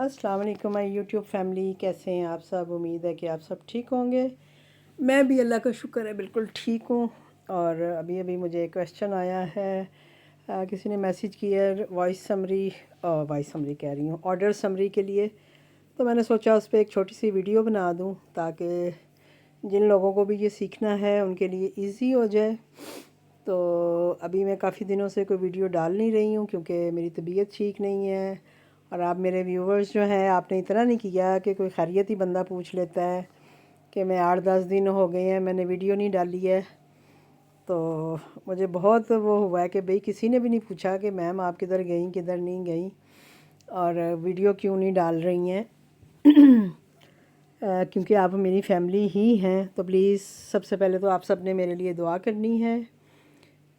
अस्सलाम वालेकुम my YouTube family, कैसे हैं आप सब। उम्मीद है कि आप सब ठीक होंगे। मैं भी अल्लाह का शुक्र है बिल्कुल ठीक हूँ। और अभी अभी मुझे एक क्वेश्चन आया है, किसी ने मैसेज किया है वॉइस समरी कह रही हूँ, ऑर्डर समरी के लिए। तो मैंने सोचा उस पर एक छोटी सी वीडियो बना दूँ ताकि जिन लोगों को भी ये सीखना है उनके लिए ईजी हो जाए। तो अभी मैं काफ़ी दिनों से कोई वीडियो डाल नहीं रही हूँ क्योंकि मेरी तबीयत ठीक नहीं है। और आप मेरे व्यूवर्स जो हैं, आपने इतना नहीं किया कि कोई खैरियत ही बंदा पूछ लेता है कि मैं 8-10 दिन हो गए हैं मैंने वीडियो नहीं डाली है। तो मुझे बहुत वो हुआ है कि भाई किसी ने भी नहीं पूछा कि मैम आप किधर गई किधर नहीं गई और वीडियो क्यों नहीं डाल रही हैं। क्योंकि आप मेरी फैमिली ही हैं। तो प्लीज़ सबसे पहले तो आप सब ने मेरे लिए दुआ करनी है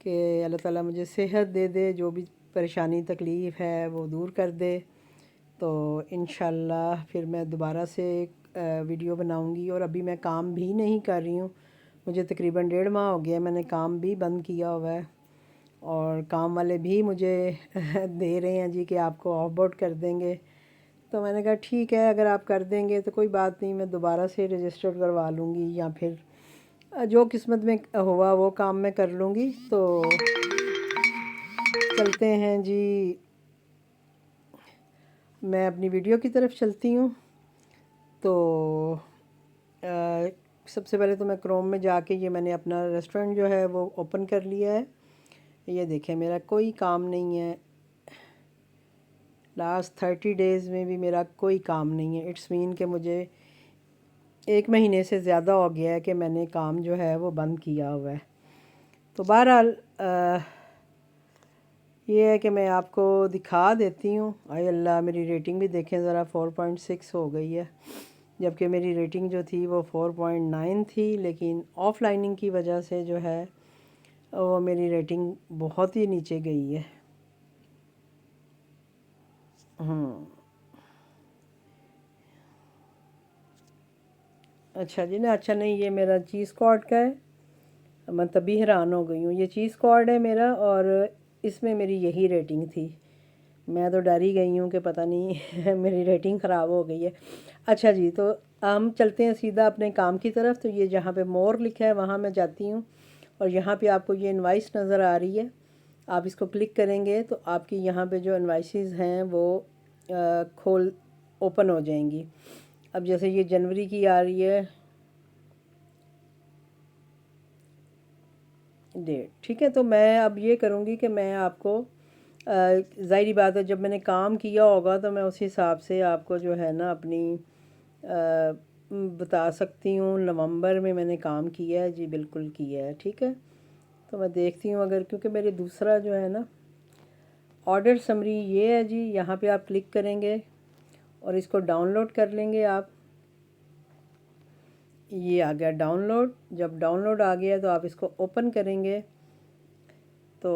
कि अल्लाह ताला मुझे सेहत दे दे, जो भी परेशानी तकलीफ़ है वो दूर कर दे। तो इंशाल्लाह फिर मैं दोबारा से वीडियो बनाऊंगी। और अभी मैं काम भी नहीं कर रही हूँ, मुझे तकरीबन 1.5 माह हो गया मैंने काम भी बंद किया हुआ है। और काम वाले भी मुझे दे रहे हैं जी कि आपको ऑफ बोर्ड कर देंगे। तो मैंने कहा ठीक है, अगर आप कर देंगे तो कोई बात नहीं, मैं दोबारा से रजिस्टर करवा लूँगी या फिर जो किस्मत में हुआ वो काम मैं कर लूँगी। तो चलते हैं जी, मैं अपनी वीडियो की तरफ चलती हूँ। तो सबसे पहले तो मैं क्रोम में जाके ये मैंने अपना रेस्टोरेंट जो है वो ओपन कर लिया है। ये देखें मेरा कोई काम नहीं है, लास्ट 30 डेज़ में भी मेरा कोई काम नहीं है। इट्स मीन कि मुझे 1 महीने से ज़्यादा हो गया है कि मैंने काम जो है वो बंद किया हुआ है। तो बहरहाल ये है कि मैं आपको दिखा देती हूँ। आय अल्लाह, मेरी रेटिंग भी देखें ज़रा, 4.6 हो गई है, जबकि मेरी रेटिंग जो थी वो 4.9 थी। लेकिन ऑफलाइनिंग की वजह से जो है वो मेरी रेटिंग बहुत ही नीचे गई है। अच्छा जी ना, अच्छा नहीं, ये मेरा चीज़ कॉर्ड का है। मैं तभी हैरान हो गई हूँ, ये चीज़ कॉर्ड है मेरा और इसमें मेरी यही रेटिंग थी। मैं तो डर ही गई हूँ कि पता नहीं मेरी रेटिंग ख़राब हो गई है। अच्छा जी, तो हम चलते हैं सीधा अपने काम की तरफ। तो ये जहाँ पे मोर लिखा है वहाँ मैं जाती हूँ और यहाँ पे आपको ये इनवाइस नज़र आ रही है। आप इसको क्लिक करेंगे तो आपकी यहाँ पे जो इनवाइसेस हैं वो खोल ओपन हो जाएंगी। अब जैसे ये जनवरी की आ रही है डेट, ठीक है। तो मैं अब ये करूँगी कि मैं आपको ज़ाहिरी बात है, जब मैंने काम किया होगा तो मैं उस हिसाब से आपको जो है ना अपनी बता सकती हूँ। नवंबर में मैंने काम किया है जी, बिल्कुल किया है, ठीक है। तो मैं देखती हूँ अगर, क्योंकि मेरे दूसरा जो है ना ऑर्डर समरी ये है जी, यहाँ पे आप क्लिक करेंगे और इसको डाउनलोड कर लेंगे आप। ये आ गया डाउनलोड। जब डाउनलोड आ गया तो आप इसको ओपन करेंगे तो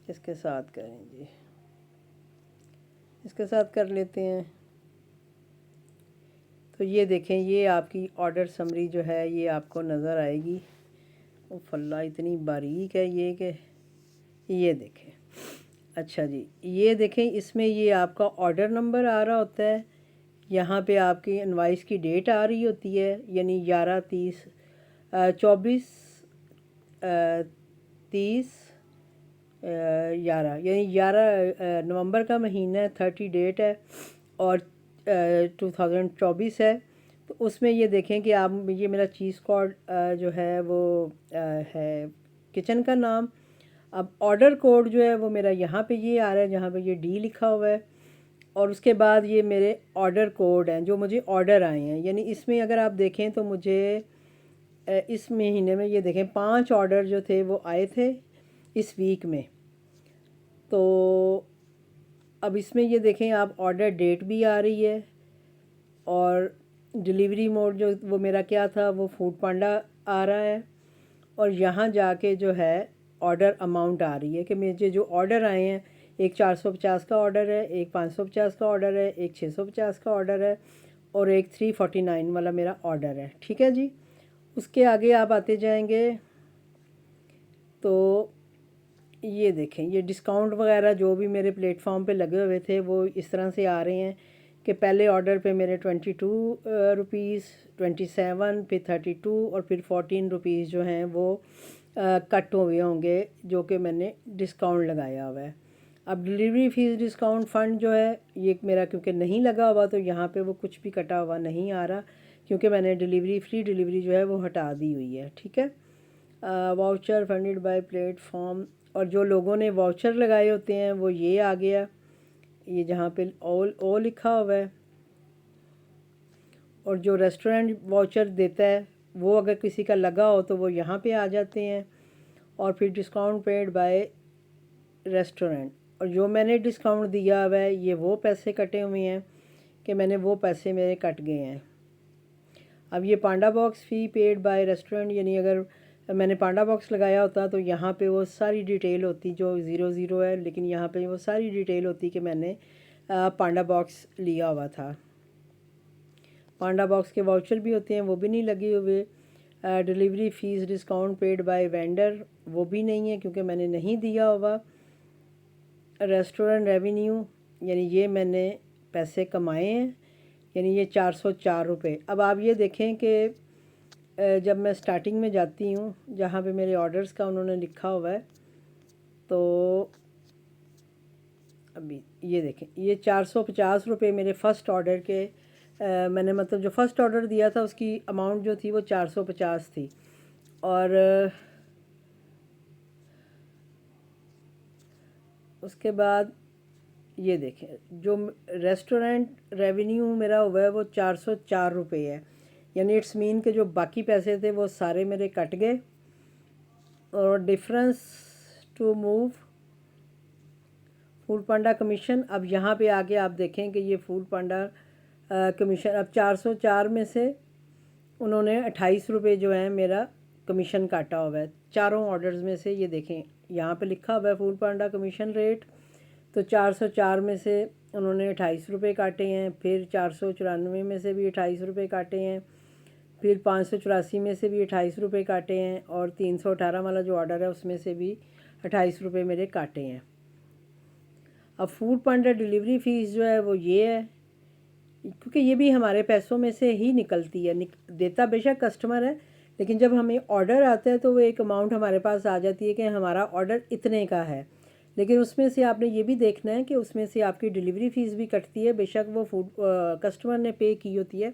इसके साथ करें जी, इसके साथ कर लेते हैं। तो ये देखें, ये आपकी ऑर्डर समरी जो है ये आपको नज़र आएगी। वो फल्ला इतनी बारीक है ये कि ये देखें। अच्छा जी, ये देखें, इसमें ये आपका ऑर्डर नंबर आ रहा होता है, यहाँ पे आपकी इनवाइस की डेट आ रही होती है, यानी 11 यानी 11 नवंबर का महीना है, 30 डेट है और 2024 है। तो उसमें ये देखें कि आप, ये मेरा चीज़ कोड जो है वो है किचन का नाम। अब ऑर्डर कोड जो है वो मेरा यहाँ पे ये आ रहा है, जहाँ पे ये डी लिखा हुआ है। और उसके बाद ये मेरे ऑर्डर कोड हैं जो मुझे ऑर्डर आए हैं। यानी इसमें अगर आप देखें तो मुझे इस महीने में ये देखें 5 ऑर्डर जो थे वो आए थे इस वीक में। तो अब इसमें ये देखें आप, ऑर्डर डेट भी आ रही है और डिलीवरी मोड जो वो मेरा क्या था वो फूड पांडा आ रहा है। और यहाँ जाके जो है ऑर्डर अमाउंट आ रही है कि मुझे जो ऑर्डर आए हैं, एक 450 का ऑर्डर है, एक 550 का ऑर्डर है, एक 650 का ऑर्डर है और एक 349 वाला मेरा ऑर्डर है, ठीक है जी। उसके आगे आप आते जाएंगे तो ये देखें, ये डिस्काउंट वगैरह जो भी मेरे प्लेटफॉर्म पे लगे हुए थे वो इस तरह से आ रहे हैं कि पहले ऑर्डर पे मेरे 22 रुपीज़, 27, फिर 32 और फिर 14 रुपीज़ जो हैं वो कट हुए होंगे, जो कि मैंने डिस्काउंट लगाया हुआ है। अब डिलीवरी फ़ीस डिस्काउंट फ़ंड जो है ये मेरा क्योंकि नहीं लगा हुआ, तो यहाँ पे वो कुछ भी कटा हुआ नहीं आ रहा, क्योंकि मैंने फ्री डिलीवरी जो है वो हटा दी हुई है। ठीक है। वाउचर फंडेड बाय प्लेटफॉर्म, और जो लोगों ने वाउचर लगाए होते हैं वो ये आ गया, ये जहाँ पे ओ लिखा हुआ है। और जो रेस्टोरेंट वाउचर देता है वो अगर किसी का लगा हो तो वो यहाँ पे आ जाते हैं। और फिर डिस्काउंट पेड बाय रेस्टोरेंट, और जो मैंने डिस्काउंट दिया हुआ है ये वो पैसे कटे हुए हैं कि मैंने वो पैसे मेरे कट गए हैं। अब ये panda box fee paid by restaurant, यानी अगर मैंने पांडा बॉक्स लगाया होता तो यहाँ पे वो सारी डिटेल होती जो 00 है, लेकिन यहाँ पे वो सारी डिटेल होती कि मैंने पांडा बॉक्स लिया हुआ था। पांडा बॉक्स के वाउचर भी होते हैं, वो भी नहीं लगे हुए। Delivery fees discount paid by vendor, वो भी नहीं है क्योंकि मैंने नहीं दिया हुआ। रेस्टोरेंट रेवेन्यू, यानी ये मैंने पैसे कमाए हैं, यानी ये 404 रुपये। अब आप ये देखें कि जब मैं स्टार्टिंग में जाती हूँ जहाँ पे मेरे ऑर्डर्स का उन्होंने लिखा हुआ है, तो अभी ये देखें, ये 450 रुपये मेरे फ़र्स्ट ऑर्डर के मैंने मतलब जो फ़र्स्ट ऑर्डर दिया था उसकी अमाउंट जो थी वो 450 थी। और उसके बाद ये देखें, जो रेस्टोरेंट रेवेन्यू मेरा हुआ है वो 404 रुपये है, यानी इट्स मीन के जो बाकी पैसे थे वो सारे मेरे कट गए। और difference to move Foodpanda commission, अब यहाँ पे आके आप देखें कि ये फूड पांडा कमीशन अब 404 में से उन्होंने 28 रुपये जो है मेरा कमीशन काटा हुआ है चारों ऑर्डर्स में से। ये देखें यहाँ पे लिखा हुआ है फूड पांडा कमीशन रेट, तो 404 में से उन्होंने 28 रुपये काटे हैं, फिर 494 में से भी 28 रुपये काटे हैं, फिर 584 में से भी 28 रुपये काटे हैं, और 318 वाला जो ऑर्डर है उसमें से भी 28 रुपये मेरे काटे हैं। अब फूड पांडा डिलीवरी फ़ीस जो है वो ये है, क्योंकि ये भी हमारे पैसों में से ही निकलती है। देता बेशक कस्टमर है, लेकिन जब हमें ऑर्डर आता है तो वो एक अमाउंट हमारे पास आ जाती है कि हमारा ऑर्डर इतने का है, लेकिन उसमें से आपने ये भी देखना है कि उसमें से आपकी डिलीवरी फ़ीस भी कटती है। बेशक वो फूड कस्टमर ने पे की होती है,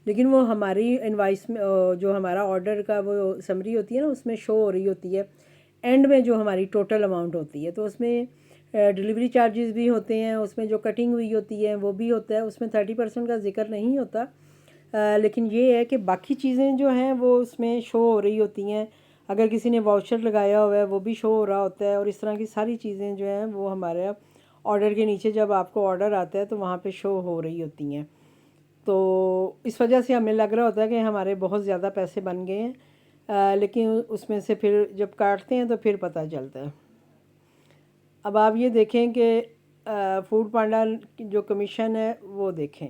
लेकिन वो हमारी इनवाइस में जो हमारा ऑर्डर का वो समरी होती है ना, उसमें शो हो रही होती है एंड में जो हमारी टोटल अमाउंट होती है। तो उसमें डिलीवरी चार्जेस भी होते हैं, उसमें जो कटिंग हुई होती है वो भी होता है, उसमें 30% का जिक्र नहीं होता। लेकिन ये है कि बाकी चीज़ें जो हैं वो उसमें शो हो रही होती हैं। अगर किसी ने वाउचर लगाया हुआ है वो भी शो हो रहा होता है, और इस तरह की सारी चीज़ें जो हैं वो हमारे ऑर्डर के नीचे जब आपको ऑर्डर आता है तो वहाँ पे शो हो रही होती हैं। तो इस वजह से हमें लग रहा होता है कि हमारे बहुत ज़्यादा पैसे बन गए हैं, लेकिन उसमें से फिर जब काटते हैं तो फिर पता चलता है। अब आप ये देखें कि फूड पांडा की जो कमीशन है वो देखें,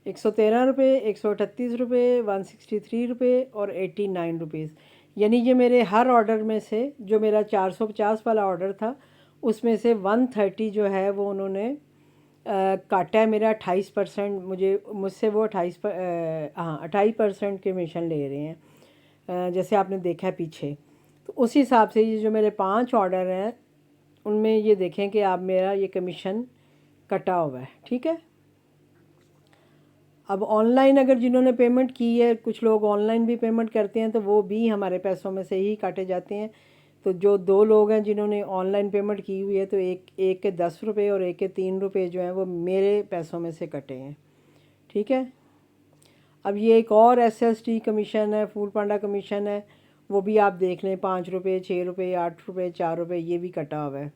113 रुपये, 138 रुपये, 163 रुपये और 89 रुपीज़, यानी ये मेरे हर ऑर्डर में से जो मेरा 450 वाला ऑर्डर था उसमें से 130 जो है वो उन्होंने काटा है मेरा 28%। मुझसे वो 28% कमीशन ले रहे हैं, जैसे आपने देखा है पीछे। तो उस हिसाब से ये जो मेरे 5 ऑर्डर हैं उनमें ये देखें कि आप मेरा ये कमीशन कटा हुआ है। ठीक है। अब ऑनलाइन अगर जिन्होंने पेमेंट की है, कुछ लोग ऑनलाइन भी पेमेंट करते हैं, तो वो भी हमारे पैसों में से ही काटे जाते हैं। तो जो 2 लोग हैं जिन्होंने ऑनलाइन पेमेंट की हुई है, तो एक के 10 रुपये और एक के 3 रुपये जो हैं वो मेरे पैसों में से कटे हैं। ठीक है। अब ये एक और SST कमीशन है, फूड पांडा कमीशन है, वो भी आप देख लें, 5 रुपये, 6 रुपये, 8 रुपये, 4 रुपये, ये भी कटा हुआ है।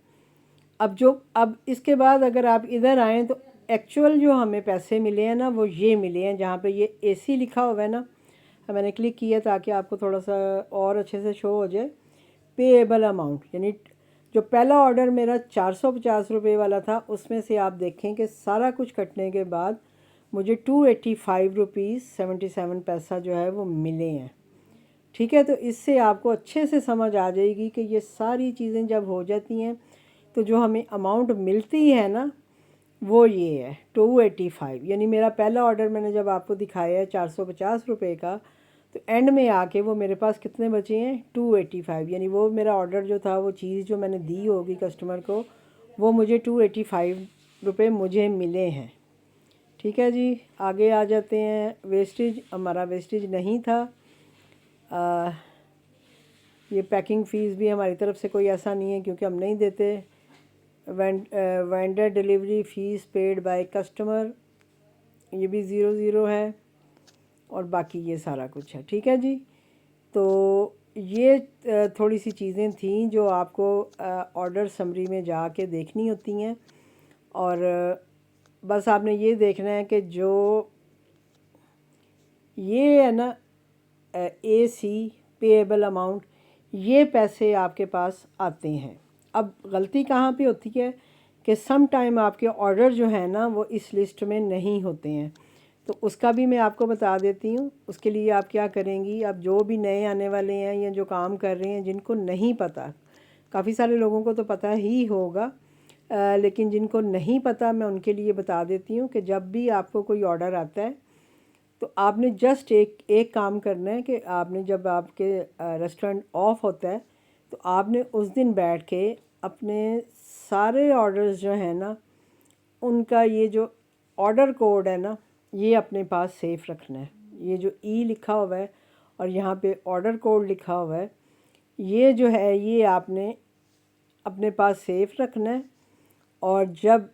अब इसके बाद अगर आप इधर आएँ तो एक्चुअल जो हमें पैसे मिले हैं ना वो ये मिले हैं, जहाँ पे ये AC लिखा हुआ है ना, मैंने क्लिक किया ताकि आपको थोड़ा सा और अच्छे से शो हो जाए। पेएबल अमाउंट, यानी जो पहला ऑर्डर मेरा 450 रुपये वाला था उसमें से आप देखें कि सारा कुछ कटने के बाद मुझे 285 रुपीज़ 77 पैसा जो है वो मिले हैं। ठीक है। तो इससे आपको अच्छे से समझ आ जाएगी कि ये सारी चीज़ें जब हो जाती हैं तो जो हमें अमाउंट मिलती है ना वो ये है 285। यानी मेरा पहला ऑर्डर मैंने जब आपको दिखाया है 450 रुपये का, तो एंड में आके वो मेरे पास कितने बचे हैं 285। यानी वो मेरा ऑर्डर जो था, वो चीज़ जो मैंने दी होगी कस्टमर को, वो मुझे 285 रुपये मुझे मिले हैं। ठीक है जी, आगे आ जाते हैं। वेस्टेज, हमारा वेस्टेज नहीं था। ये पैकिंग फ़ीस भी हमारी तरफ से कोई ऐसा नहीं है क्योंकि हम नहीं देते। Vendor delivery fees paid by customer, ये भी 00 है। और बाकी ये सारा कुछ है। ठीक है जी। तो ये थोड़ी सी चीज़ें थी जो आपको ऑर्डर समरी में जाके देखनी होती हैं। और बस आपने ये देखना है कि जो ये है ना AC पेएबल अमाउंट, ये पैसे आपके पास आते हैं। अब गलती कहाँ पे होती है कि सम टाइम आपके ऑर्डर जो है ना वो इस लिस्ट में नहीं होते हैं, तो उसका भी मैं आपको बता देती हूँ। उसके लिए आप क्या करेंगी, अब जो भी नए आने वाले हैं या जो काम कर रहे हैं, जिनको नहीं पता, काफ़ी सारे लोगों को तो पता ही होगा, लेकिन जिनको नहीं पता मैं उनके लिए बता देती हूँ कि जब भी आपको कोई ऑर्डर आता है तो आपने जस्ट एक काम करना है कि आपने, जब आपके रेस्टोरेंट ऑफ होता है, तो आपने उस दिन बैठ के अपने सारे ऑर्डर्स जो हैं ना, उनका ये जो ऑर्डर कोड है ना, ये अपने पास सेफ रखना है। ये जो लिखा हुआ है और यहाँ पे ऑर्डर कोड लिखा हुआ है, ये जो है ये आपने अपने पास सेफ रखना है। और जब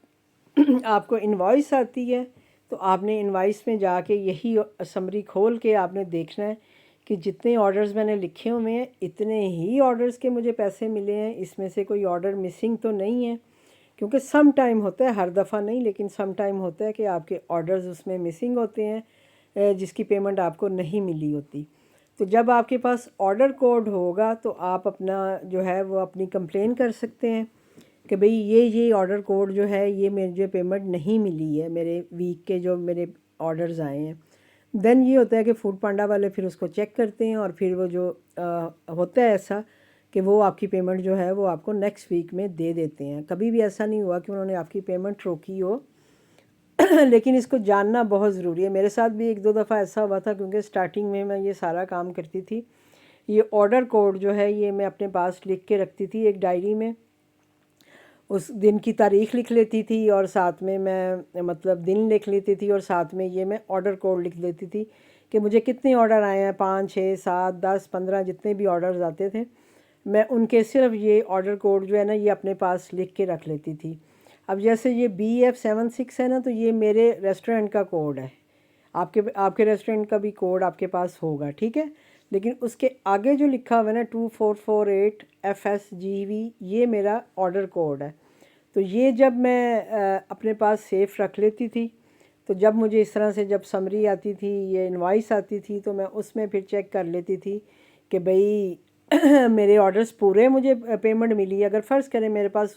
आपको इनवॉइस आती है तो आपने इनवॉइस में जाके यही समरी खोल के आपने देखना है कि जितने ऑर्डर्स मैंने लिखे हुए हैं इतने ही ऑर्डर्स के मुझे पैसे मिले हैं, इसमें से कोई ऑर्डर मिसिंग तो नहीं है। क्योंकि सम टाइम होता है, हर दफ़ा नहीं, लेकिन सम टाइम होता है कि आपके ऑर्डर्स उसमें मिसिंग होते हैं जिसकी पेमेंट आपको नहीं मिली होती। तो जब आपके पास ऑर्डर कोड होगा तो आप अपना जो है वो अपनी कंप्लेन कर सकते हैं कि भाई ये ऑर्डर कोड जो है, ये मुझे पेमेंट नहीं मिली है, मेरे वीक के जो मेरे ऑर्डर्स आए हैं। देन ये होता है कि फूड पांडा वाले फिर उसको चेक करते हैं और फिर वो जो होता है ऐसा कि वो आपकी पेमेंट जो है वो आपको नेक्स्ट वीक में दे देते हैं। कभी भी ऐसा नहीं हुआ कि उन्होंने आपकी पेमेंट रोकी हो। लेकिन इसको जानना बहुत ज़रूरी है। मेरे साथ भी एक दो दफ़ा ऐसा हुआ था, क्योंकि स्टार्टिंग में मैं ये सारा काम करती थी। ये ऑर्डर कोड जो है ये मैं अपने पास लिख के रखती थी एक डायरी में, उस दिन की तारीख़ लिख लेती थी और साथ में मैं मतलब दिन लिख लेती थी और साथ में ये मैं ऑर्डर कोड लिख लेती थी कि मुझे कितने ऑर्डर आए हैं, 5 6 7 10 15 जितने भी ऑर्डर्स आते थे, मैं उनके सिर्फ ये ऑर्डर कोड जो है ना ये अपने पास लिख के रख लेती थी। अब जैसे ये BF76 है ना, तो ये मेरे रेस्टोरेंट का कोड है। आपके रेस्टोरेंट का भी कोड आपके पास होगा, ठीक है। लेकिन उसके आगे जो लिखा हुआ है ना 2448 FSGV, ये मेरा ऑर्डर कोड है। तो ये जब मैं अपने पास सेफ रख लेती थी, तो जब मुझे इस तरह से जब समरी आती थी, ये इनवॉइस आती थी, तो मैं उसमें फिर चेक कर लेती थी कि भाई मेरे ऑर्डर्स पूरे मुझे पेमेंट मिली। अगर फ़र्ज़ करें मेरे पास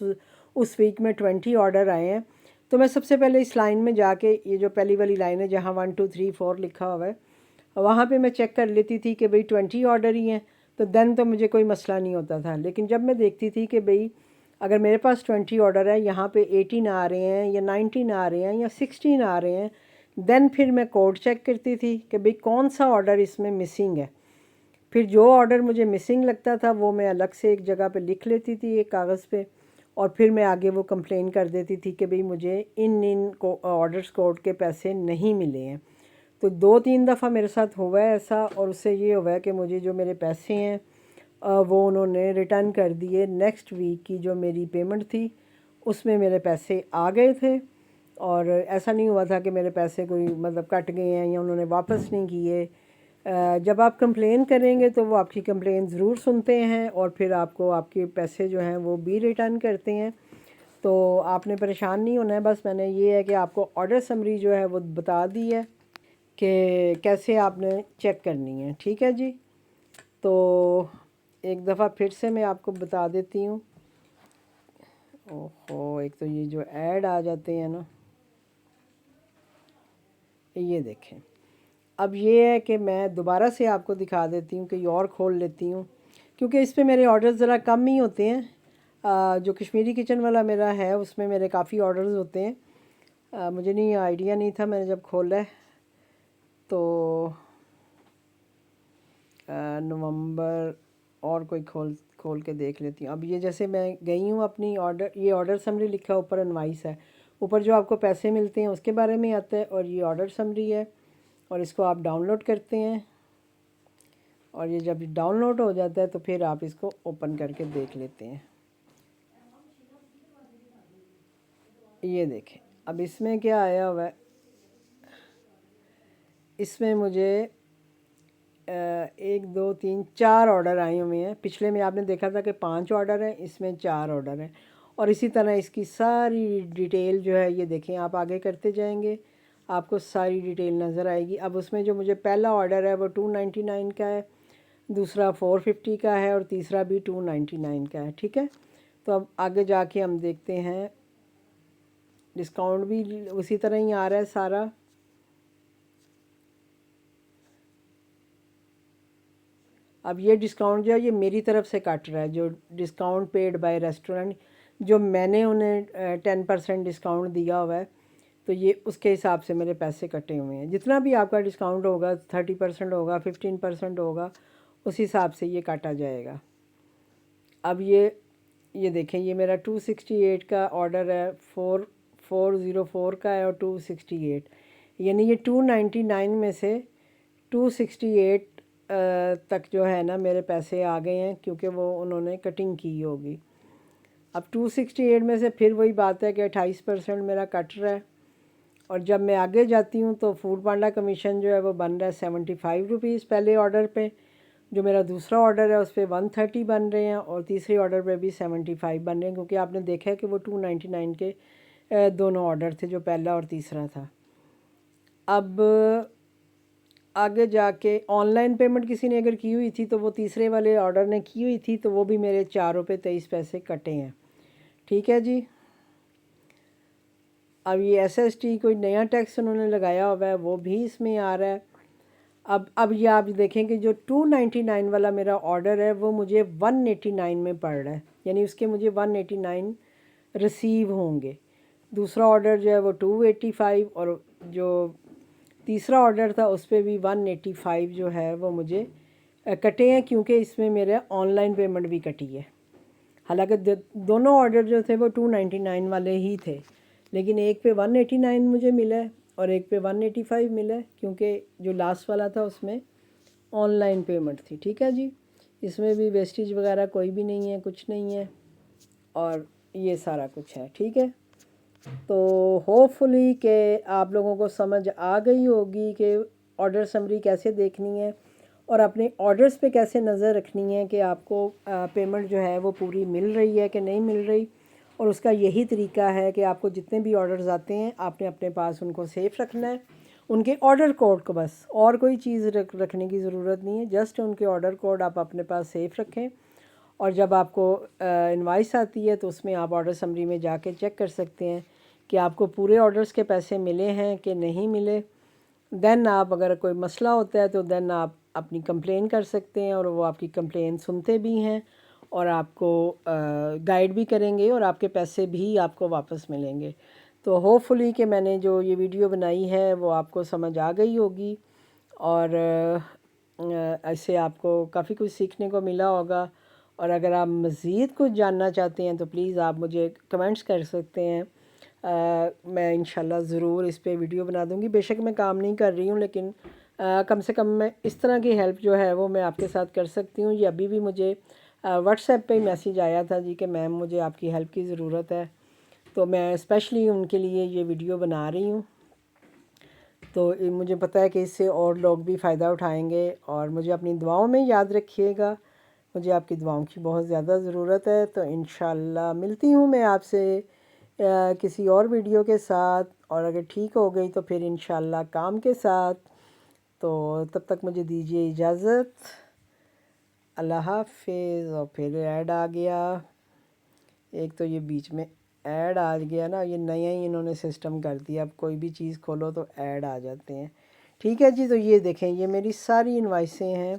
उस वीक में 20 ऑर्डर आए हैं, तो मैं सबसे पहले इस लाइन में जाके, ये जो पहली वाली लाइन है जहाँ 1 2 3 4 लिखा हुआ है, वहाँ पे मैं चेक कर लेती थी कि भाई 20 ऑर्डर ही हैं, तो देन तो मुझे कोई मसला नहीं होता था। लेकिन जब मैं देखती थी कि भाई अगर मेरे पास 20 ऑर्डर है, यहाँ पे 18 आ रहे हैं या 19 आ रहे हैं या 16 आ रहे हैं, देन फिर मैं कोड चेक करती थी कि भाई कौन सा ऑर्डर इसमें मिसिंग है। फिर जो ऑर्डर मुझे मिसिंग लगता था वो मैं अलग से एक जगह पे लिख लेती थी एक कागज़ पे, और फिर मैं आगे वो कंप्लेन कर देती थी कि भाई मुझे इन को ऑर्डर्स कोड के पैसे नहीं मिले हैं। तो 2 3 दफ़ा मेरे साथ हुआ है ऐसा, और उससे ये हुआ है कि मुझे जो मेरे पैसे हैं वो उन्होंने रिटर्न कर दिए। नेक्स्ट वीक की जो मेरी पेमेंट थी उसमें मेरे पैसे आ गए थे, और ऐसा नहीं हुआ था कि मेरे पैसे कोई मतलब कट गए हैं या उन्होंने वापस नहीं किए। जब आप कंप्लेन करेंगे तो वो आपकी कंप्लेन ज़रूर सुनते हैं और फिर आपको आपके पैसे जो हैं वो भी रिटर्न करते हैं। तो आपने परेशान नहीं होना है। बस मैंने ये है कि आपको ऑर्डर समरी जो है वो बता दी है कि कैसे आपने चेक करनी है, ठीक है जी। तो एक दफ़ा फिर से मैं आपको बता देती हूँ। ओहो, एक तो ये जो ऐड आ जाते हैं ना, ये देखें। اب یہ ہے کہ میں دوبارہ سے آپ کو دکھا دیتی ہوں کہ یہ اور کھول لیتی ہوں، کیونکہ اس پہ میرے آرڈر ذرا کم ہی ہوتے ہیں۔ جو کشمیری کچن والا میرا ہے اس میں میرے کافی آرڈرز ہوتے ہیں۔ مجھے نہیں آئیڈیا نہیں تھا، میں نے جب کھولا ہے تو نومبر اور کوئی کھول کے دیکھ لیتی ہوں۔ اب یہ جیسے میں گئی ہوں اپنی یہ آرڈر سمری لکھا اوپر انوائس ہے، اوپر جو آپ کو پیسے ملتے ہیں اس کے بارے میں آتا ہے، اور یہ آرڈر سمری ہے، اور اس کو آپ ڈاؤن لوڈ کرتے ہیں، اور یہ جب ڈاؤن لوڈ ہو جاتا ہے تو پھر آپ اس کو اوپن کر کے دیکھ لیتے ہیں۔ یہ دیکھیں اب اس میں کیا آیا ہوا ہے، اس میں مجھے 1 2 3 4 آرڈر آئے ہوئے ہیں۔ پچھلے میں آپ نے دیکھا تھا کہ 5 آرڈر ہیں، اس میں 4 آرڈر ہیں، اور اسی طرح اس کی ساری ڈیٹیل جو ہے یہ دیکھیں، آپ آگے کرتے جائیں گے آپ کو ساری ڈیٹیل نظر آئے گی۔ اب اس میں جو مجھے پہلا آرڈر ہے وہ 299 کا ہے، دوسرا 450 کا ہے، اور تیسرا بھی 299 کا ہے، ٹھیک ہے۔ تو اب آگے جا کے ہم دیکھتے ہیں، ڈسکاؤنٹ بھی اسی طرح ہی آ رہا ہے سارا۔ اب یہ ڈسکاؤنٹ جو ہے یہ میری طرف سے کٹ رہا ہے، جو ڈسکاؤنٹ پیڈ بائی ریسٹورنٹ، جو میں نے انہیں 10% ڈسکاؤنٹ دیا ہوا ہے، تو یہ اس کے حساب سے میرے پیسے کٹے ہوئے ہیں۔ جتنا بھی آپ کا ڈسکاؤنٹ ہوگا، 30% ہوگا، 15% ہوگا، اس حساب سے یہ کاٹا جائے گا۔ اب یہ دیکھیں، یہ میرا 268 کا آرڈر ہے، 404 کا ہے، اور 268، یعنی یہ 299 میں سے 268 تک جو ہے نا میرے پیسے آ گئے ہیں، کیونکہ وہ انہوں نے کٹنگ کی ہوگی۔ اب 268 میں سے پھر وہی بات ہے کہ 28% میرا کٹ رہا ہے، اور جب میں آگے جاتی ہوں تو فوڈ پانڈا کمیشن جو ہے وہ بن رہا ہے 75 روپیز پہلے آرڈر پہ، جو میرا دوسرا آرڈر ہے اس پہ 130 بن رہے ہیں، اور تیسرے آرڈر پہ بھی 75 بن رہے ہیں، کیونکہ آپ نے دیکھا ہے کہ وہ 299 کے دونوں آرڈر تھے، جو پہلا اور تیسرا تھا۔ اب آگے جا کے آن لائن پیمنٹ کسی نے اگر کی ہوئی تھی تو وہ تیسرے والے آرڈر نے کی ہوئی تھی، تو وہ بھی میرے 4 روپے 23 پیسے کٹے ہیں، ٹھیک ہے جی۔ اب یہ SST کوئی نیا ٹیکس انہوں نے لگایا ہوا ہے، وہ بھی اس میں آ رہا ہے۔ اب یہ آپ دیکھیں کہ جو 299 والا میرا آرڈر ہے وہ مجھے 189 میں پڑ رہا ہے، یعنی اس کے مجھے 189 ریسیو ہوں گے۔ دوسرا آرڈر جو ہے وہ 285، اور جو تیسرا آرڈر تھا اس پہ بھی 185 جو ہے وہ مجھے کٹے ہیں، کیونکہ اس میں میرا آن لائن پیمنٹ بھی کٹی ہے۔ حالانکہ دونوں آرڈر جو تھے وہ 299 والے ہی تھے، لیکن ایک پہ 189 مجھے ملا ہے اور ایک پہ 185 ملا ہے، کیونکہ جو لاسٹ والا تھا اس میں آن لائن پیمنٹ تھی، ٹھیک ہے جی۔ اس میں بھی ویسٹیج وغیرہ کوئی بھی نہیں ہے، کچھ نہیں ہے، اور یہ سارا کچھ ہے، ٹھیک ہے۔ تو ہوپ فلی کہ آپ لوگوں کو سمجھ آ گئی ہوگی کہ آرڈر سمری کیسے دیکھنی ہے، اور اپنے آرڈرز پہ کیسے نظر رکھنی ہے کہ آپ کو پیمنٹ جو ہے وہ پوری مل رہی ہے کہ نہیں مل رہی۔ اور اس کا یہی طریقہ ہے کہ آپ کو جتنے بھی آرڈرز آتے ہیں آپ نے اپنے پاس ان کو سیف رکھنا ہے، ان کے آرڈر کوڈ کو، بس اور کوئی چیز رکھنے کی ضرورت نہیں ہے، جسٹ ان کے آرڈر کوڈ آپ اپنے پاس سیف رکھیں، اور جب آپ کو انوائس آتی ہے تو اس میں آپ آرڈر سمری میں جا کے چیک کر سکتے ہیں کہ آپ کو پورے آرڈرز کے پیسے ملے ہیں کہ نہیں ملے۔ دین آپ اگر کوئی مسئلہ ہوتا ہے تو دین آپ اپنی کمپلین کر سکتے ہیں، اور وہ آپ کی کمپلین سنتے بھی ہیں اور آپ کو گائیڈ بھی کریں گے، اور آپ کے پیسے بھی آپ کو واپس ملیں گے۔ تو ہوپ فلی کہ میں نے جو یہ ویڈیو بنائی ہے وہ آپ کو سمجھ آ گئی ہوگی، اور ایسے آپ کو کافی کچھ سیکھنے کو ملا ہوگا۔ اور اگر آپ مزید کچھ جاننا چاہتے ہیں تو پلیز آپ مجھے کمنٹس کر سکتے ہیں، میں انشاءاللہ ضرور اس پہ ویڈیو بنا دوں گی۔ بے شک میں کام نہیں کر رہی ہوں، لیکن کم سے کم میں اس طرح کی ہیلپ جو ہے وہ میں آپ کے ساتھ کر سکتی ہوں۔ یہ ابھی بھی مجھے واٹس ایپ پہ میسیج آیا تھا جی کہ میم مجھے آپ کی ہیلپ کی ضرورت ہے، تو میں اسپیشلی ان کے لیے یہ ویڈیو بنا رہی ہوں۔ تو مجھے پتہ ہے کہ اس سے اور لوگ بھی فائدہ اٹھائیں گے، اور مجھے اپنی دعاؤں میں یاد رکھیے گا، مجھے آپ کی دعاؤں کی بہت زیادہ ضرورت ہے۔ تو انشاءاللہ ملتی ہوں میں آپ سے کسی اور ویڈیو کے ساتھ، اور اگر ٹھیک ہو گئی تو پھر انشاءاللہ کام کے ساتھ۔ تو تب تک مجھے دیجیے اجازت، اللہ حافظ۔ اور پھر ایڈ آ گیا ایک، تو یہ بیچ میں ایڈ آ گیا نا، یہ نیا ہی انہوں نے سسٹم کر دیا، اب کوئی بھی چیز کھولو تو ایڈ آ جاتے ہیں۔ ٹھیک ہے جی، تو یہ دیکھیں یہ میری ساری انوائسیں ہیں،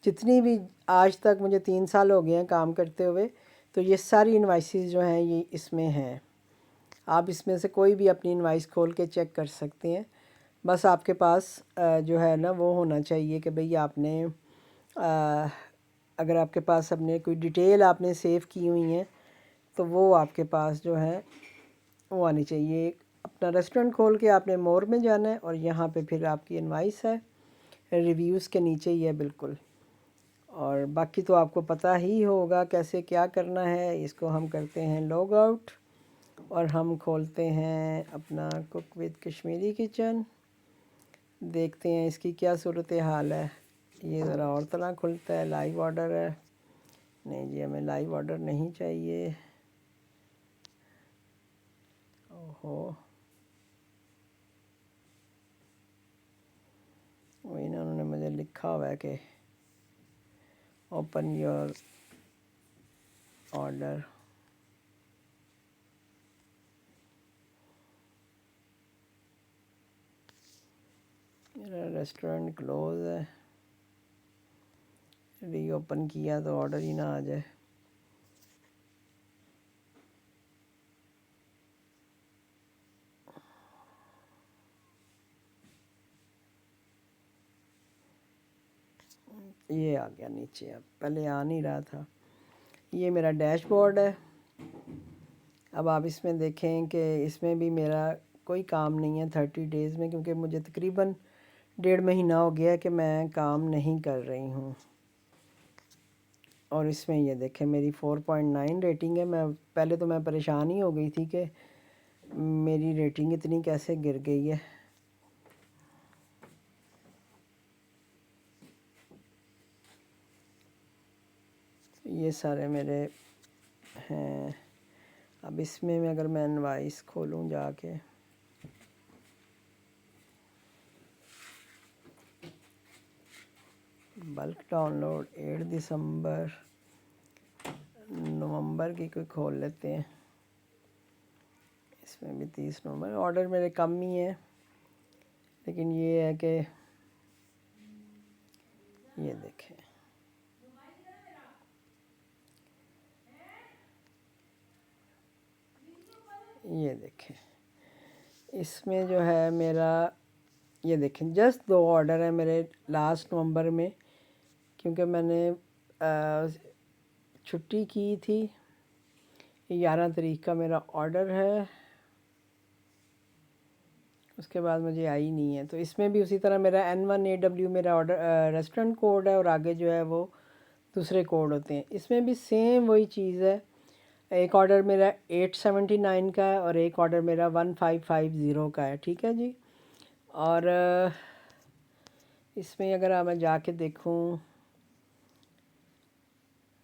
جتنی بھی آج تک مجھے 3 سال ہو گئے ہیں کام کرتے ہوئے، تو یہ ساری انوائسز جو ہیں یہ اس میں ہیں۔ آپ اس میں سے کوئی بھی اپنی انوائس کھول کے چیک کر سکتے ہیں، بس آپ کے پاس جو ہے نا وہ ہونا چاہیے کہ بھئی آپ نے اگر آپ کے پاس اپنے کوئی ڈیٹیل آپ نے سیو کی ہوئی ہیں تو وہ آپ کے پاس جو ہے وہ آنی چاہیے۔ اپنا ریسٹورنٹ کھول کے آپ نے مور میں جانا ہے اور یہاں پہ پھر آپ کی انوائس ہے، ریویوز کے نیچے ہی ہے بالکل، اور باقی تو آپ کو پتہ ہی ہوگا کیسے کیا کرنا ہے۔ اس کو ہم کرتے ہیں لاگ آؤٹ اور ہم کھولتے ہیں اپنا کوک وتھ کشمیری کچن، دیکھتے ہیں اس کی کیا صورتحال ہے۔ یہ ذرا اور طرح کھلتا ہے، لائیو آرڈر ہے، نہیں جی ہمیں لائیو آرڈر نہیں چاہیے۔ اوہو، وہی نا انہوں نے مجھے لکھا ہوا ہے کہ اوپن یور آرڈر، میرا ریسٹورنٹ کلوز ہے، ری اوپن کیا تو آرڈر ہی نہ آ جائے۔ یہ آ گیا نیچے، اب پہلے آ نہیں رہا تھا۔ یہ میرا ڈیش بورڈ ہے۔ اب آپ اس میں دیکھیں کہ اس میں بھی میرا کوئی کام نہیں ہے 30 ڈیز میں، کیونکہ مجھے تقریباً 1.5 مہینہ ہو گیا کہ میں کام نہیں کر رہی ہوں۔ اور اس میں یہ دیکھیں میری 4.9 ریٹنگ ہے۔ میں پہلے تو میں پریشان ہی ہو گئی تھی کہ میری ریٹنگ اتنی کیسے گر گئی ہے۔ یہ سارے میرے ہیں۔ اب اس میں اگر میں انوائس کھولوں جا کے، بلک ڈاؤن لوڈ 8 دسمبر، نومبر کی کوئی کھول لیتے ہیں، اس میں بھی 30 نومبر۔ آرڈر میرے کم ہی ہیں، لیکن یہ ہے کہ یہ دیکھیں یہ دیکھیں اس میں جو ہے میرا، یہ دیکھیں جسٹ 2 آرڈر ہیں میرے لاسٹ نومبر میں، کیونکہ میں نے چھٹی کی تھی۔ 11 تاریخ کا میرا آرڈر ہے، اس کے بعد مجھے آئی نہیں ہے۔ تو اس میں بھی اسی طرح میرا N1AW میرا آرڈر ریسٹورنٹ کوڈ ہے، اور آگے جو ہے وہ دوسرے کوڈ ہوتے ہیں۔ اس میں بھی سیم وہی چیز ہے، ایک آرڈر میرا 879 کا ہے اور ایک آرڈر میرا 1550 کا ہے، ٹھیک ہے جی۔ اور اس میں اگر میں جا کے دیکھوں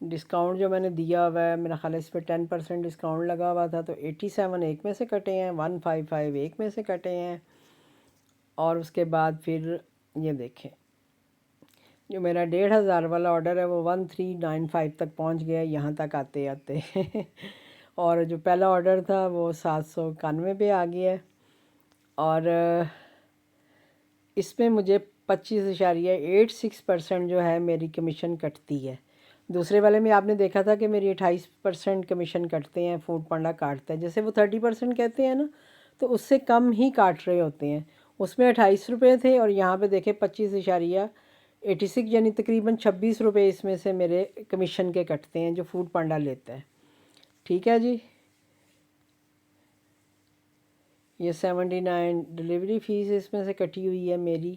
ڈسکاؤنٹ جو میں نے دیا ہوا ہے، میرا خیال ہے اس پہ 10% ڈسکاؤنٹ لگا ہوا تھا، تو 87 ایک میں سے کٹے ہیں، 155 ایک میں سے کٹے ہیں، اور اس کے بعد پھر یہ دیکھیں جو میرا 1500 والا آرڈر ہے وہ 1395 تک پہنچ گیا یہاں تک آتے آتے اور جو پہلا آرڈر تھا وہ 791 پہ آ گیا ہے، اور اس میں مجھے 25.86% جو ہے میری کمیشن کٹتی ہے۔ دوسرے والے میں آپ نے دیکھا تھا کہ میری 28% کمیشن کٹتے ہیں، فوڈ پانڈا کاٹتا ہے، جیسے وہ 30% کہتے ہیں نا، تو اس سے کم ہی کاٹ رہے ہوتے ہیں۔ اس میں 28 روپے تھے اور یہاں پہ دیکھیں 25.86، یعنی تقریباً 26 روپے اس میں سے میرے کمیشن کے کٹتے ہیں جو فوڈ پانڈا لیتا ہے، ٹھیک ہے جی۔ یہ 79 ڈلیوری فیس اس میں سے کٹی ہوئی ہے میری،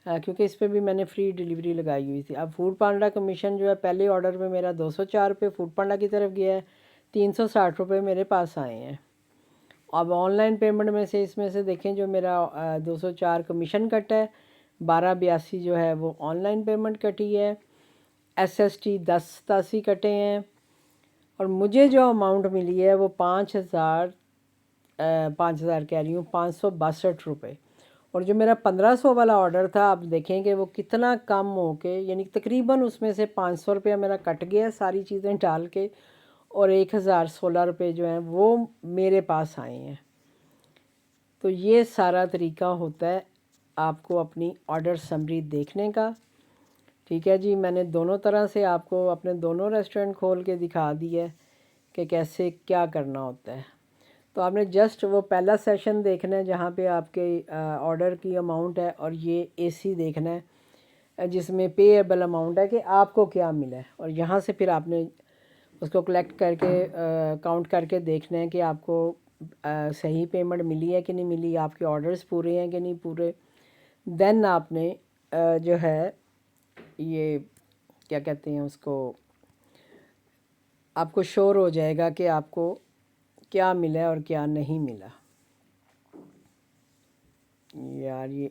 کیونکہ اس پہ بھی میں نے فری ڈلیوری لگائی ہوئی تھی۔ اب فوڈ پانڈا کمیشن جو ہے پہلے آرڈر میں میرا 204 روپے فوڈ پانڈا کی طرف گیا ہے، 360 روپے میرے پاس آئے ہیں۔ اب آن لائن پیمنٹ میں سے اس میں سے دیکھیں جو میرا 204 کمیشن کٹا ہے، 1282 جو ہے وہ آن لائن پیمنٹ کٹی ہے، SST 1087 کٹے ہیں، اور مجھے جو اماؤنٹ ملی ہے وہ 5000 کہہ رہی ہوں 562 روپے۔ اور جو میرا 1500 والا آرڈر تھا، آپ دیکھیں کہ وہ کتنا کم ہو کے، یعنی تقریباً اس میں سے 500 روپیہ میرا کٹ گیا ساری چیزیں ڈال کے، اور 1016 روپے جو ہیں وہ میرے پاس آئے ہیں۔ تو یہ سارا طریقہ ہوتا ہے آپ کو اپنی آرڈر سمری دیکھنے کا. ٹھیک ہے جی، میں نے دونوں طرح سے آپ کو اپنے دونوں ریسٹورنٹ کھول کے دکھا دی ہے کہ کیسے کیا کرنا ہوتا ہے. تو آپ نے جسٹ وہ پہلا سیشن دیکھنا ہے جہاں پہ آپ کے آرڈر کی اماؤنٹ ہے، اور یہ اے سی دیکھنا ہے جس میں پے ایبل اماؤنٹ ہے کہ آپ کو کیا ملا ہے، اور یہاں سے پھر آپ نے اس کو کلیکٹ کر کے کاؤنٹ کر کے دیکھنا ہے کہ آپ کو صحیح پیمنٹ ملی ہے کہ نہیں ملی، آپ کے آرڈرز پورے ہیں کہ نہیں پورے. دین آپ نے جو ہے یہ کیا کہتے ہیں اس کو، آپ کو شور ہو جائے گا کہ آپ کو کیا ملا ہے اور کیا نہیں ملا. یار یہ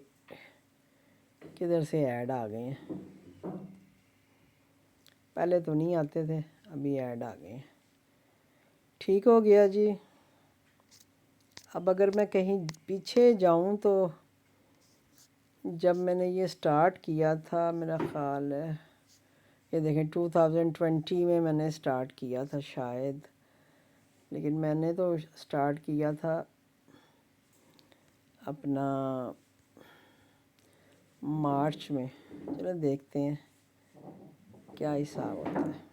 کدھر سے ایڈ آ گئے ہیں، پہلے تو نہیں آتے تھے، ابھی ایڈ آ گئے ہیں. ٹھیک ہو گیا جی. اب اگر میں کہیں پیچھے جاؤں تو جب میں نے یہ سٹارٹ کیا تھا، میرا خیال ہے یہ دیکھیں 2020 میں نے سٹارٹ کیا تھا شاید، لیکن میں نے تو سٹارٹ کیا تھا اپنا مارچ میں. چلو دیکھتے ہیں کیا حساب ہوتا ہے.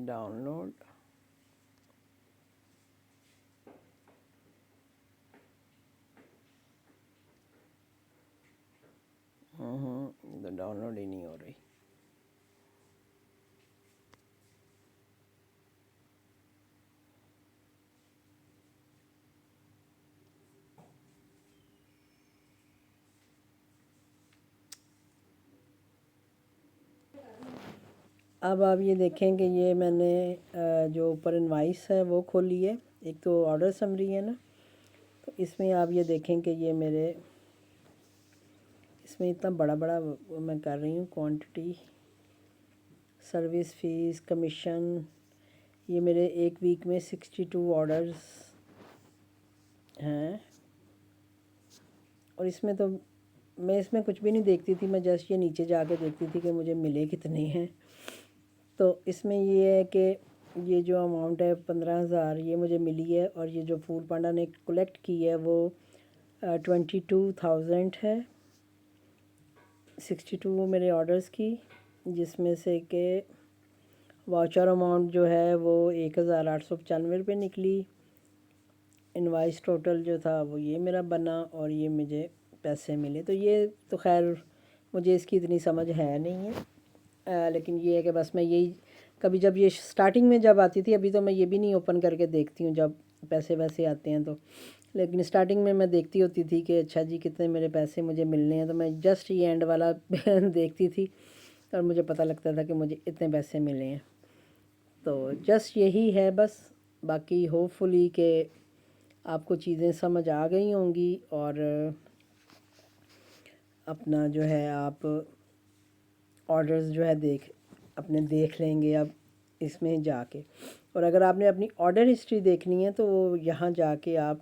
ڈاؤن لوڈ، تو ڈاؤن لوڈ ہی نہیں ہو رہی. اب آپ یہ دیکھیں کہ یہ میں نے جو اوپر انوائس ہے وہ کھولی ہے. ایک تو آرڈر سمری ہے نا، تو اس میں آپ یہ دیکھیں کہ یہ میرے اس میں اتنا بڑا بڑا میں کر رہی ہوں کوانٹٹی، سروس فیس، کمیشن. یہ میرے ایک ویک میں 62 آرڈرز ہیں، اور اس میں تو میں اس میں کچھ بھی نہیں دیکھتی تھی، میں جسٹ یہ نیچے جا کے دیکھتی تھی کہ مجھے ملے کتنے ہیں. تو اس میں یہ ہے کہ یہ جو اماؤنٹ ہے 15,000 یہ مجھے ملی ہے، اور یہ جو فوڈ پانڈا نے کلیکٹ کی ہے وہ 22,000 ہے. 62 میرے آرڈرز کی، جس میں سے کہ واچر اماؤنٹ جو ہے وہ 1,895 روپے نکلی. انوائس ٹوٹل جو تھا وہ یہ میرا بنا، اور یہ مجھے پیسے ملے. تو یہ تو خیر مجھے اس کی اتنی سمجھ ہے نہیں ہے، لیکن یہ ہے کہ بس میں یہی کبھی جب یہ سٹارٹنگ میں جب آتی تھی، ابھی تو میں یہ بھی نہیں اوپن کر کے دیکھتی ہوں جب پیسے ویسے آتے ہیں تو، لیکن سٹارٹنگ میں دیکھتی ہوتی تھی کہ اچھا جی کتنے میرے پیسے مجھے ملنے ہیں، تو میں جسٹ یہ اینڈ والا دیکھتی تھی اور مجھے پتہ لگتا تھا کہ مجھے اتنے پیسے ملے ہیں. تو جسٹ یہی ہے بس. باقی ہوپ فلی کہ آپ کو چیزیں سمجھ آ گئی ہوں گی، اور اپنا جو ہے آپ آرڈرز جو ہے اپنے دیکھ لیں گے اب اس میں جا کے. اور اگر آپ نے اپنی آرڈر ہسٹری دیکھنی ہے تو وہ یہاں جا کے آپ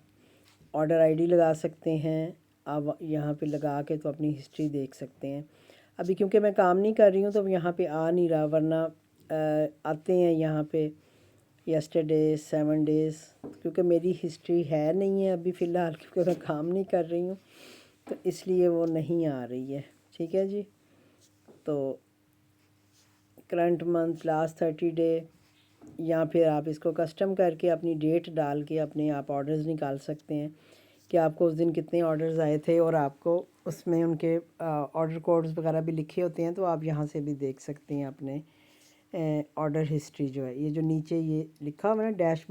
آرڈر آئی ڈی لگا سکتے ہیں. آپ یہاں پہ لگا کے تو اپنی ہسٹری دیکھ سکتے ہیں. ابھی کیونکہ میں کام نہیں کر رہی ہوں تو یہاں پہ آ نہیں رہا، ورنہ آتے ہیں یہاں پہ یسٹرڈے 7 days، کیونکہ میری ہسٹری ہے نہیں ہے ابھی فی الحال، کیونکہ میں کام نہیں کر رہی ہوں تو اس لیے وہ نہیں آ رہی ہے. ٹھیک ہے جی. تو کرنٹ منتھ، لاسٹ 30 day، یا پھر آپ اس کو کسٹم کر کے اپنی ڈیٹ ڈال کے اپنے آپ آرڈرز نکال سکتے ہیں کہ آپ کو اس دن کتنے آرڈرز آئے تھے، اور آپ کو اس میں ان کے آرڈر کوڈز وغیرہ بھی لکھے ہوتے ہیں، تو آپ یہاں سے بھی دیکھ سکتے ہیں اپنے آرڈر ہسٹری جو ہے. یہ جو نیچے یہ لکھا ہوا ہے نا ڈیش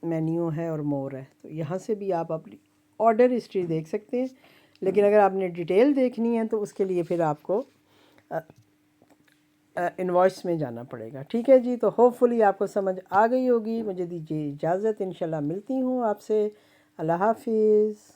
مینیو ہے اور مور ہے، تو یہاں سے بھی آپ اپنی آرڈر ہسٹری دیکھ سکتے ہیں. لیکن اگر آپ نے ڈیٹیل دیکھنی ہے تو اس کے لیے پھر آپ کو انوائس میں جانا پڑے گا. ٹھیک ہے جی. تو ہوپ فلی آپ کو سمجھ آ گئی ہوگی. مجھے دیجیے اجازت، انشاءاللہ ملتی ہوں آپ سے. اللہ حافظ.